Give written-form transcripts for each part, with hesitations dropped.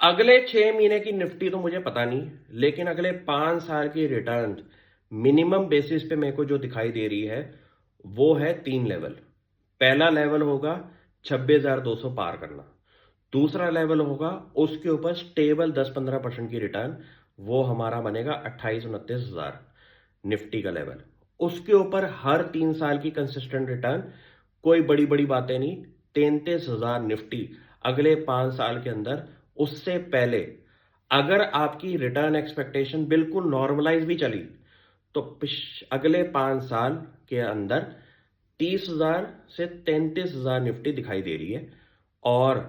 अगले 6 महीने की निफ्टी तो मुझे पता नहीं, लेकिन अगले 5 साल की रिटर्न मिनिमम बेसिस पे मेरे को जो दिखाई दे रही है वो है 3 लेवल। पहला लेवल होगा 26,200 पार करना। दूसरा लेवल होगा उसके ऊपर स्टेबल 10-15% की रिटर्न, वो हमारा बनेगा 28-29 हज़ार निफ्टी का लेवल। उसके ऊपर हर 3 साल की कंसिस्टेंट रिटर्न, कोई बड़ी बड़ी बातें नहीं, 33,000 निफ्टी अगले 5 साल के अंदर। उससे पहले अगर आपकी रिटर्न एक्सपेक्टेशन बिल्कुल नॉर्मलाइज भी चली तो अगले 5 साल के अंदर 30,000 से 33,000 निफ्टी दिखाई दे रही है। और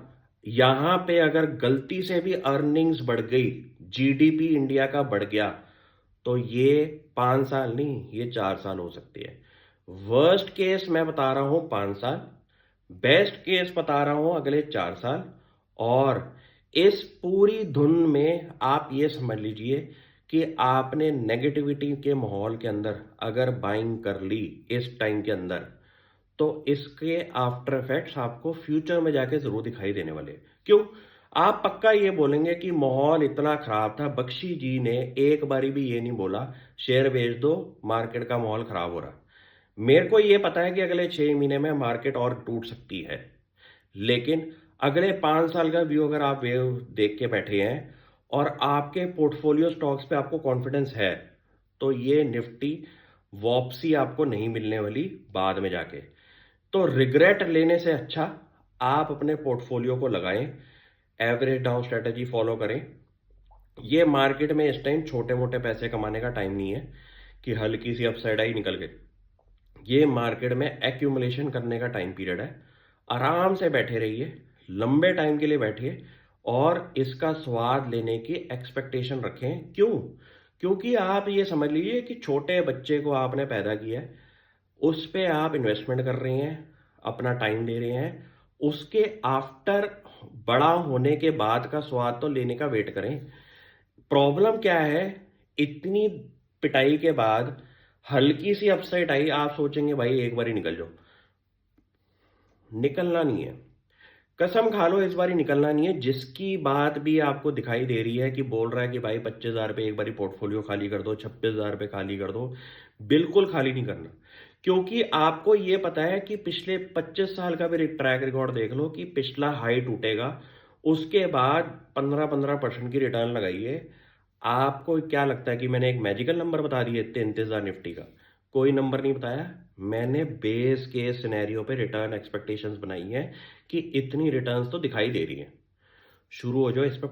यहां पे अगर गलती से भी अर्निंग्स बढ़ गई, जीडीपी इंडिया का बढ़ गया, तो ये 5 साल नहीं, ये 4 साल हो सकती है। वर्स्ट केस मैं बता रहा हूं 5 साल, बेस्ट केस बता रहा हूं अगले 4 साल। और इस पूरी धुन में आप ये समझ लीजिए कि आपने नेगेटिविटी के माहौल के अंदर अगर बाइंग कर ली इस टाइम के अंदर, तो इसके आफ्टर इफेक्ट्स आपको फ्यूचर में जाके जरूर दिखाई देने वाले हैं। क्यों? आप पक्का ये बोलेंगे कि माहौल इतना खराब था, बख्शी जी ने एक बारी भी ये नहीं बोला शेयर बेच दो, मार्केट का माहौल खराब हो रहा। मेरे को ये पता है कि अगले 6 महीने में मार्केट और टूट सकती है, लेकिन अगले 5 साल का व्यू अगर आप वेव देख के बैठे हैं और आपके पोर्टफोलियो स्टॉक्स पे आपको कॉन्फिडेंस है, तो ये निफ्टी वापसी आपको नहीं मिलने वाली बाद में जाके। तो रिग्रेट लेने से अच्छा आप अपने पोर्टफोलियो को लगाएं, एवरेज डाउन स्ट्रेटजी फॉलो करें। ये मार्केट में इस टाइम छोटे मोटे पैसे कमाने का टाइम नहीं है कि हल्की सी अपसाइड आई निकल गई। ये मार्केट में एक्यूमुलेशन करने का टाइम पीरियड है। आराम से बैठे रहिए, लंबे टाइम के लिए बैठिए और इसका स्वाद लेने की एक्सपेक्टेशन रखें। क्यों? क्योंकि आप ये समझ लीजिए कि छोटे बच्चे को आपने पैदा किया है, उस पे आप इन्वेस्टमेंट कर रहे हैं, अपना टाइम दे रहे हैं। उसके आफ्टर बड़ा होने के बाद का स्वाद तो लेने का वेट करें। प्रॉब्लम क्या है? इतनी पिटाई के बाद हल्की सी अपसाइड आई, आप सोचेंगे भाई एक बार ही निकल जाओ। निकलना नहीं है, कसम खा लो इस बारी निकलना नहीं है। जिसकी बात भी आपको दिखाई दे रही है कि बोल रहा है कि भाई 25,000 पे एक बारी पोर्टफोलियो खाली कर दो, 26,000 पे खाली कर दो, बिल्कुल खाली नहीं करना। क्योंकि आपको ये पता है कि पिछले 25 साल का भी ट्रैक रिकॉर्ड देख लो कि पिछला हाई टूटेगा, उसके बाद 15-15% की रिटर्न लगाइए। आपको क्या लगता है कि मैंने एक मैजिकल नंबर बता दिए 33,000 निफ्टी का? कोई नंबर नहीं बताया। मैंने बेस केस सिनेरियो पे रिटर्न एक्सपेक्टेशंस बनाई है कि इतनी रिटर्न्स तो दिखाई दे रही हैं। शुरू हो जाओ इस पे।